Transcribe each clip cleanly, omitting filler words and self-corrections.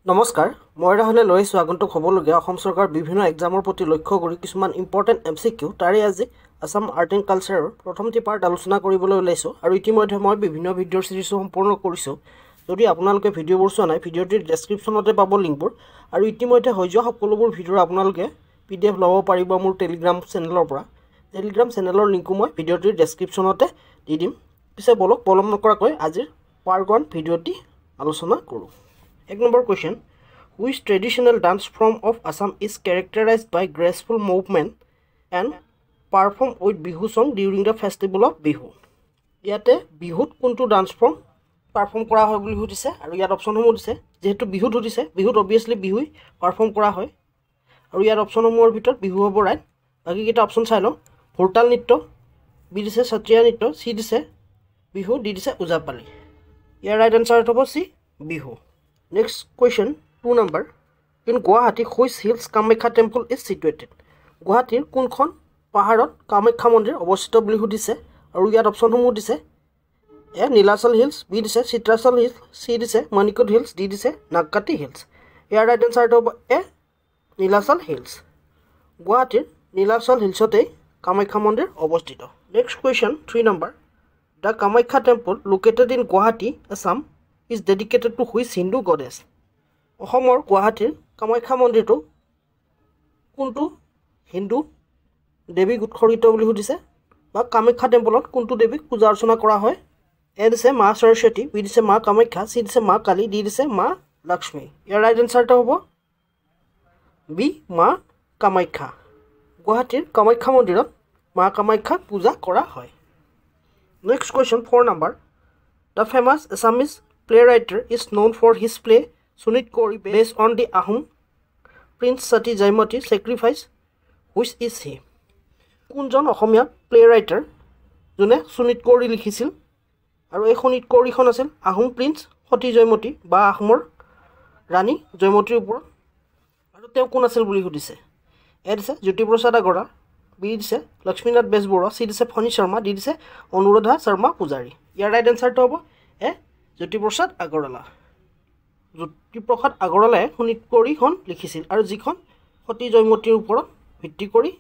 নমস্কাৰ মই ৰাহুলে লৈ আহিছোঁ আগন্তুক হ'বলগীয়া অসম চৰকাৰ বিভিন্ন এক্সামৰ প্ৰতি লক্ষ্য কৰি কিছুমান ইম্পৰ্টেণ্ট MCQ তাৰে আজি আসাম আৰ্ট এণ্ড কালচাৰৰ প্ৰথমটি পাৰ্ট আলোচনা কৰিবলৈ ওলাইছোঁ আৰু ইতিমধ্যে মই বিভিন্ন ভিডিঅ'ৰ চিৰিজো সম্পূৰ্ণ কৰিছোঁ। যদি আপোনালোকে ভিডিঅ'বোৰ চোৱা নাই ভিডিঅ'টিৰ ডেছক্ৰিপশ্যনতে পাব লিংকবোৰ আৰু ইতিমধ্যে হৈ যোৱা সকলোবোৰ ভিডিঅ'ৰ আপোনালোকে PDF ল'ব পাৰিব মোৰ টেলিগ্ৰাম চেনেলৰ পৰা। টেলিগ্ৰাম চেনেলৰ লিংকো মই ভিডিঅ'টিৰ ডেছক্ৰিপশ্যনতে দি দিম। পিছে বলক পলম নকৰাকৈ আজিৰ পাৰ্ট 1 ভিডিঅ'টি আলোচনা কৰোঁ। 1 number question, which traditional dance form of Assam is characterized by graceful movement and performed with Bihu song during the festival of Bihu? ইয়াতে বিহুত কোনটো ডান্স ফৰ্ম পাৰফৰ্ম কৰা হয় বুলি সুধিছে আৰু ইয়াত অপশ্যনসমূহ দিছে। যেহেতু বিহুত সুধিছে বিহুত অবভিয়াছলি বিহুই পাৰফৰ্ম কৰা হয় আৰু ইয়াত অপশ্যনসমূহৰ ভিতৰত বিহু হ'ব ৰাইট। বাকীকেইটা অপশ্যন চাই লওঁ। ভোৰতাল নৃত্য, বি দিছে সত্ৰীয়া নৃত্য, চি দিছে বিহু, ডি দিছে ওজাপালি। ইয়াৰ ৰাইট এনচাৰ হ'ব C Bihu. Next question, 2 number. In Guwahati, which hills Kamakya temple is situated? Guwahatir kunkhon paharot Kamakya mondir obostito buli sudhise aru yat option homu dise A Nilachal hills, B dise Chitrachal hills, C dise Manikut hills, D dise Nagkati hills. Here right answer hobo A Nilachal hills. Guwahatir Nilachal hillsote Kamakya mondir obostito. Next question, 3 number. The Kamakya temple located in Guwahati, Assam is dedicated to which Hindu goddess? অসমৰ গুৱাহাটীৰ কামাখ্যা মন্দিৰটো কোনটো হিন্দু দেৱীক উৎসৰ্গিত বুলি সুধিছে বা কামাখ্যা টেম্পলত কোনটো দেৱীক পূজা অৰ্চনা কৰা হয়? এ দিছে মা সৰস্বতী, বি দিছে মা কামাখ্যা, চি দিছে মা কালী, ডি দিছে মা লক্ষ্মী। ইয়াৰ ৰাইট এনচাৰটো হ'ব বি মা কামাখ্যা। গুৱাহাটীৰ কামাখ্যা মন্দিৰত মা কামাখ্যাক পূজা কৰা হয়। Next question 4 number. The famous Assamese playwright is known for his play Sunit Kori based on the Ahom Prince Sati Jaimati sacrifice. Which is he? কোনজন অসমীয়া প্লেৰাইটাৰ যোনে সুনিত কৌৰী লিখিছিল আৰু এই সুনিত কৌৰীখন আছিল আহোম প্ৰিন্স সতী জয়মতী বা আহোমৰ ৰাণী জয়মতীৰ ওপৰত আৰু তেওঁ কোন আছিল বুলি সুধিছে। এ দিছে জ্যোতিপ্ৰসাদ আগৰৱালা, বি দিছে লক্ষ্মীনাথ বেজবৰুৱা, চি দিছে ফণী শৰ্মা, ডি দিছে অনুৰাধা শৰ্মা পূজাৰী। ইয়াৰ ৰাইট এনচাৰটো হ'ব এ জ্যোতিপ্ৰসাদ আগৰৱালা। জ্যোতিপ্ৰসাদ আগৰৱালাই সুনিত কৌৰীখন লিখিছিল আৰু যিখন সতী জয়মতীৰ ওপৰত ভিত্তি কৰি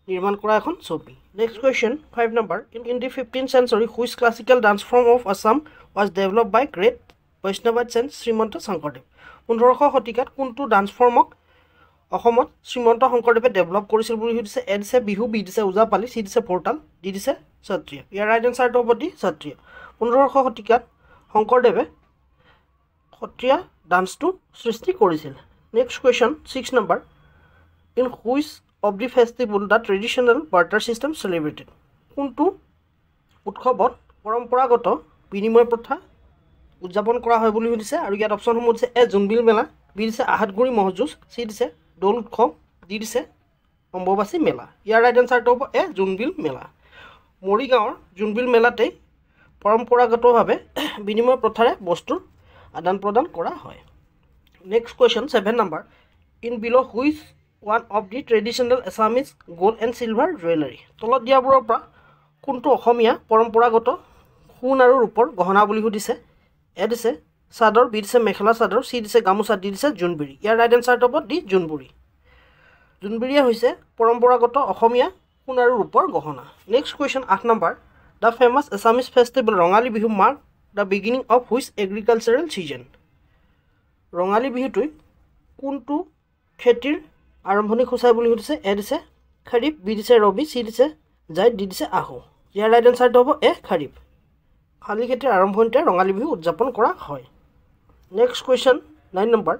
নিৰ্মাণ কৰা এখন ছবি। Next question 5 number. In the 15th century which classical dance form of Assam was developed by great Vaishnava saint Srimanta Sankardev? 15শ শতিকাত কোনটো ডান্স ফৰ্মক অসমত শ্ৰীমন্ত শংকৰদেৱে ডেভেলপ কৰিছিল বুলি সুধিছে। এ দিছে বিহু, বি দিছে ওজাপালি, চি দিছে ভোৰতাল, ডি দিছে সত্ৰীয়া। ইয়াৰ ৰাইট এনচাৰটো হ'ব ডি সত্ৰীয়া। 15শ শতিকাত শংকৰদেৱে সত্ৰীয়া ডান্সটো সৃষ্টি কৰিছিল। Next question 6 number. In which of the festival the traditional barter system celebrated? কোনটো উৎসৱত পৰম্পৰাগত বিনিময় প্ৰথা উদযাপন কৰা হয় বুলি সুধিছে আৰু ইয়াত অপশ্যনসমূহ দিছে এ জোনবিল মেলা, বি দিছে আহাতগুৰি মহযুঁজ, চি দিছে দৌল উৎসৱ, ডি দিছে অম্বুবাচী মেলা। ইয়াৰ ৰাইট এনচাৰটো হ'ব এ জোনবিল মেলা। মৰিগাঁৱৰ জোনবিল মেলাতেই পৰম্পৰাগতভাৱে বিনিময় প্ৰথাৰে বস্তুৰ আদান প্ৰদান কৰা হয়। Next question 7 number. In bill' which one of the traditional Assamese gold and silver jewellery? তলত দিয়াবোৰৰ পৰা কোনটো অসমীয়া পৰম্পৰাগত সোণ আৰু ৰূপৰ গহনা বুলি সুধিছে। এ দিছে চাদৰ, বি দিছে মেখেলা চাদৰ, চি দিছে গামোচা, ডি দিছে জোনবিৰি। ইয়াৰ ৰাইট এনচাৰটো হ'ব ডি জোনবিৰি। জোনবিৰিয়ে হৈছে পৰম্পৰাগত অসমীয়া সোণ আৰু ৰূপৰ গহনা। Next question 8 number. The famous Assamese festival Rongali Bihu mark the beginning of which agricultural season? ৰঙালী বিহুটোৱে কোনটো খেতিৰ আৰম্ভণি সূচায় বুলি সুধিছে। এ দিছে খাৰিফ, বি দিছে ৰবি, চি দিছে জাইদ, ডি দিছে আহু। ইয়াৰ ৰাইট এনচাৰটো হ'ব এ খাৰিফ। শালি খেতিৰ আৰম্ভণিতে ৰঙালী বিহু উদযাপন কৰা হয়। Next question 9 number.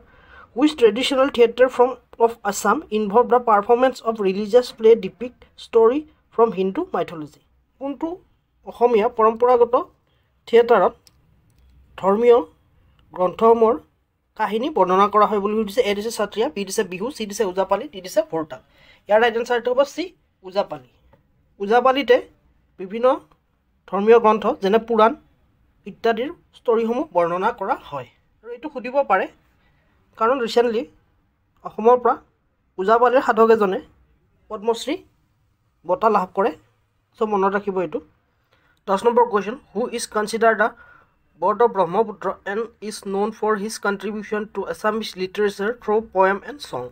Which traditional theatre form of Assam involve the performance of religious play depict story from Hindu mythology? কোনটো অসমীয়া পৰম্পৰাগত থিয়েটাৰত ধৰ্মীয় গ্ৰন্থসমূহৰ কাহিনী বৰ্ণনা কৰা হয় বুলি সুধিছে। এ দিছে সত্ৰীয়া, বি দিছে বিহু, চি দিছে ওজাপালি, ডি দিছে ভোৰতাল। ইয়াৰ ৰাইট এনচাৰটো হ'ব চি ওজাপালি। ওজাপালিতে বিভিন্ন ধৰ্মীয় গ্ৰন্থ যেনে পুৰাণ ইত্যাদিৰ ষ্টৰীসমূহ বৰ্ণনা কৰা হয়। আৰু এইটো সুধিব পাৰে কাৰণ ৰিচেণ্টলি অসমৰ পৰা ওজাপালিৰ সাধক এজনে পদ্মশ্ৰী বঁটা লাভ কৰে। চ' মনত ৰাখিব এইটো। 10 number question. Who is consider the birth of Brahmaputra and is known for his contribution to Assamese literature through poem and song.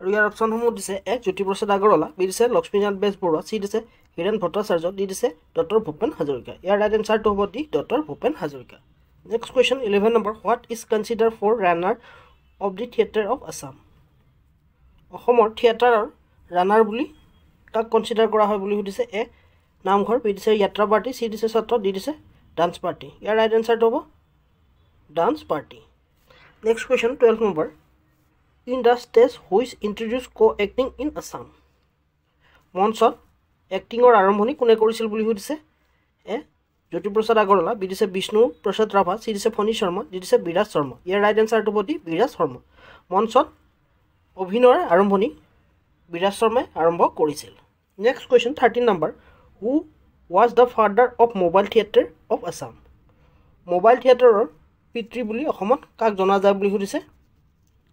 আৰু ইয়াৰ অপশ্যনসমূহ দিছে এ জ্যোতিপ্ৰসাদ আগৰৱালা, বি দিছে লক্ষ্মীনাথ বেজবৰুৱা, চি দিছে হীৰেণ ভট্টাচাৰ্য, ডি দিছে ডক্টৰ ভূপেন হাজৰিকা। ইয়াৰ ৰাইট এনচাৰটো হ'ব D doctor Bhupen Hazarika. Next question 11 number, what is considered for runner of the theatre of Assam? অসমৰ থিয়েটাৰৰ ৰানাৰ বুলি কাক কনচিডাৰ কৰা হয় বুলি সুধিছে এ নামঘৰ, বি দিছে যাত্ৰা পাৰ্টি, চি দিছে সত্ৰ, ডি দিছে ডান্স পাৰ্টি। ইয়াৰ ৰাইট এনচাৰটো হ'ব dance party. Next question 12 number, in the stage which introduce co-acting in Assam? মঞ্চত এক্টিঙৰ আৰম্ভণি কোনে কৰিছিল বুলি সুধিছে এ জ্যোতিপ্ৰসাদ আগৰৱালা, বি দিছে বিষ্ণু প্ৰসাদ ৰাভা, চি দিছে ফণী শৰ্মা, ডি দিছে বিৰাজ শৰ্মা। ইয়াৰ ৰাইট এনচাৰটো হ'ব ডি বিৰাজ শৰ্মা। মঞ্চত অভিনয়ৰ আৰম্ভণি বিৰাজ শৰ্মাই আৰম্ভ কৰিছিল। Next question 13 number, who was the father of mobile theatre of Assam? Mobile থিয়েটাৰৰ পিতৃ বুলি অসমত কাক জনা যায় বুলি সুধিছে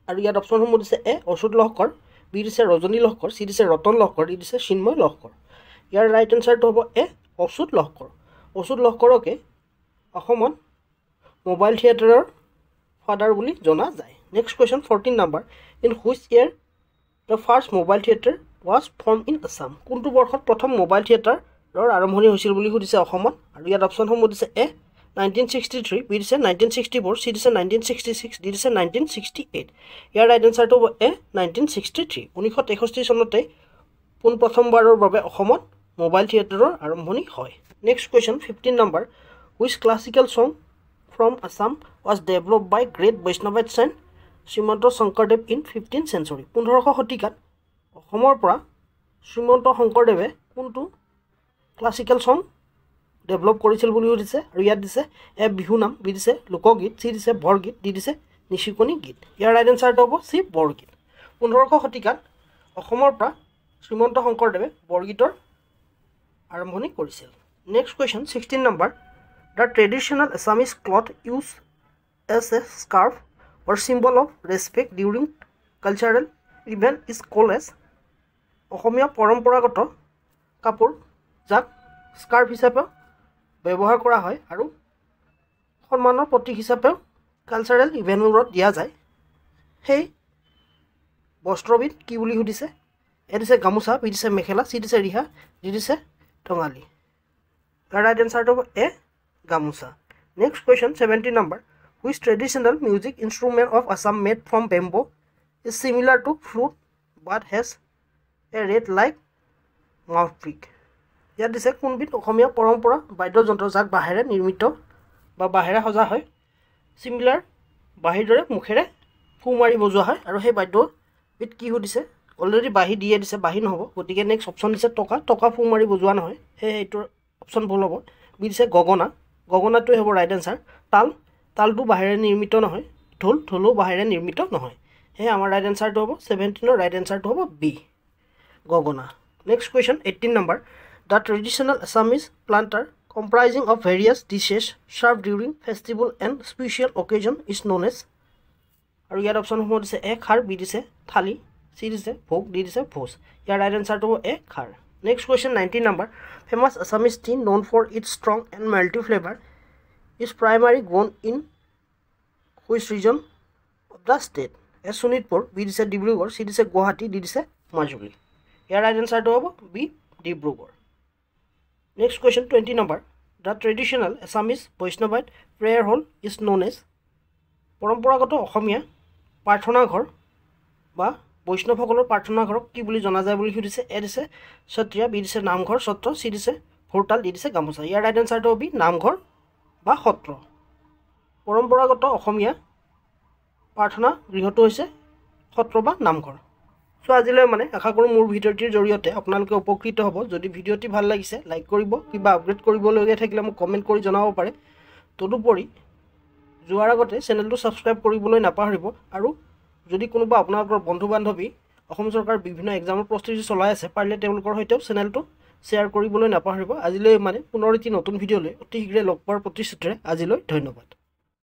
আৰু ইয়াত অপশ্যনসমূহ দিছে এ অচ্যুত লহকৰ, বি দিছে ৰজনী লহকৰ, চি দিছে ৰতন লহকৰ, ডি দিছে চিন্ময় লহকৰ। ইয়াৰ ৰাইট এনচাৰটো হ'ব এ অচ্যুত লহকৰ। অচ্যুত লহকৰকে অসমত মোবাইল থিয়েটাৰৰ ফাদাৰ বুলি জনা যায়। Next question 14 number, in which year the first mobile theatre was form in Assam? কোনটো বৰ্ষত প্ৰথম মোবাইল থিয়েটাৰৰ আৰম্ভণি হৈছিল বুলি সুধিছে অসমত আৰু ইয়াত অপশ্যনসমূহ দিছে এ 1963, বি দিছে 1964, চি দিছে 1966, ডি দিছে 1968। ইয়াৰ ৰাইট এনচাৰটো হ'ব এ 1963। 1963 চনতে পোনপ্ৰথমবাৰৰ বাবে অসমত মোবাইল থিয়েটাৰৰ আৰম্ভণি হয়। Next question 15 number, which classical song from Assam was develop by great Vaishnavite saint Srimanta Sankardev in 15th century? 15শ শতিকাত অসমৰ পৰা শ্ৰীমন্ত শংকৰদেৱে কোনটো ক্লাছিকেল ছং ডেভেলপ কৰিছিল বুলি সুধিছে আৰু ইয়াত দিছে এ বিহুনাম, বি দিছে লোকগীত, চি দিছে বৰগীত, ডি দিছে নিচুকনি গীত। ইয়াৰ ৰাইট এনচাৰটো হ'ব চি বৰগীত। 15শ শতিকাত অসমৰ পৰা শ্ৰীমন্ত শংকৰদেৱে বৰগীতৰ আৰম্ভণি কৰিছিল। Next question 16 number, the traditional Assamese cloth use as a scarf or symbol of respect during cultural event is called as? অসমীয়া পৰম্পৰাগত কাপোৰ যাক স্কাৰ্ফ হিচাপে ব্যৱহাৰ কৰা হয় আৰু সন্মানৰ প্ৰতীক হিচাপে কালচাৰেল ইভেণ্টবোৰত দিয়া যায়, সেই বস্ত্ৰবিধ কি বুলি সুধিছে এ দিছে গামোচা, বি দিছে মেখেলা, চি দিছে ৰিহা, ডি দিছে টঙালি। ইয়াৰ ৰাইট এনচাৰটো হ'ব A gamosa. Next question 17 number, which traditional music instrument of Assam made from bamboo is similar to flute but has a red like mouthpiece? ইয়াত দিছে কোনবিধ অসমীয়া পৰম্পৰা বাদ্যযন্ত্ৰ যাক বাঁহেৰে নিৰ্মিত বা বাঁহেৰে সজা হয়, চিমিলাৰ বাঁহীৰ দৰে মুখেৰে ফু মাৰি বজোৱা হয় আৰু সেই বাদ্যবিধ কি সুধিছে অলৰেডি বাঁহী দিয়ে দিছে, বাঁহী নহ'ব, গতিকে নেক্সট অপশ্যন দিছে টকা, টকা ফু মাৰি বজোৱা নহয়, সেইটোৰ অপশ্যন ভুল হ'ব। বি দিছে গগনা, গগনাটোৱে হ'ব ৰাইট এনচাৰ। তাল, তালটো বাঁহেৰে নিৰ্মিত নহয়, ঢোল, ঢোলো বাঁহেৰে নিৰ্মিত নহয়, সেয়ে আমাৰ ৰাইট এনচাৰটো হ'ব 17ৰ ৰাইট এনচাৰটো হ'ব B gogona. Next question 18 number, the traditional Assamese platter comprising of various dishes serve during festival and special occasion is known as? আৰু ইয়াত অপশ্যনসমূহ দিছে এ খাৰ, বি দিছে থালি, চি দিছে ভোগ, ডি দিছে ভোজ। ইয়াৰ ৰাইট এনচাৰটো হ'ব A khar. Next question 19 number, famous Assamese tea known for its strong and multi flavour is primary grown in which region of the state? A Sonitpur, B দিছে ডিব্ৰুগড়, চি দিছে গুৱাহাটী, ডি দিছে মাজুলী। ইয়াৰ ৰাইট এনচাৰটো হ'ব B Dibrugarh. Next question 20 number, the traditional Assamese Vaishnavite prayer hall is known as? পৰম্পৰাগত অসমীয়া প্ৰাৰ্থনা ঘৰ বা বৈষ্ণৱসকলৰ প্ৰাৰ্থনা ঘৰক কি বুলি জনা যায় বুলি সুধিছে এ দিছে সত্ৰীয়া, বি দিছে নামঘৰ সত্ৰ, চি দিছে ভোৰতাল, ডি দিছে গামোচা। ইয়াৰ ৰাইট এনচাৰটো হ'ব বি নামঘৰ বা সত্ৰ। পৰম্পৰাগত অসমীয়া প্ৰাৰ্থনা গৃহটো হৈছে সত্ৰ বা নামঘৰ। চ' আজিলৈ আশা কৰোঁ মোৰ ভিডিঅ'টিৰ জৰিয়তে আপোনালোকে উপকৃত হ'ব। যদি ভিডিঅ'টি ভাল লাগিছে লাইক কৰিব, কিবা আপগ্ৰেড কৰিবলগীয়া থাকিলে মোক কমেণ্ট কৰি জনাব পাৰে। তদুপৰি যোৱাৰ আগতে চেনেলটো ছাবস্ক্ৰাইব কৰিবলৈ নাপাহৰিব আৰু যদি কোনোবা আপোনালোকৰ বন্ধু বান্ধৱী অসম চৰকাৰ বিভিন্ন এক্সামৰ প্ৰস্তুতি চলাই আছে পাৰিলে তেওঁলোকৰ সৈতেও চেনেলটো শ্বেয়াৰ কৰিবলৈ নাপাহৰিব। আজিলৈ পুনৰ এটি নতুন ভিডিঅ'লৈ অতি শীঘ্ৰে লগ পোৱাৰ প্ৰতিশ্ৰুতিৰে আজিলৈ ধন্যবাদ।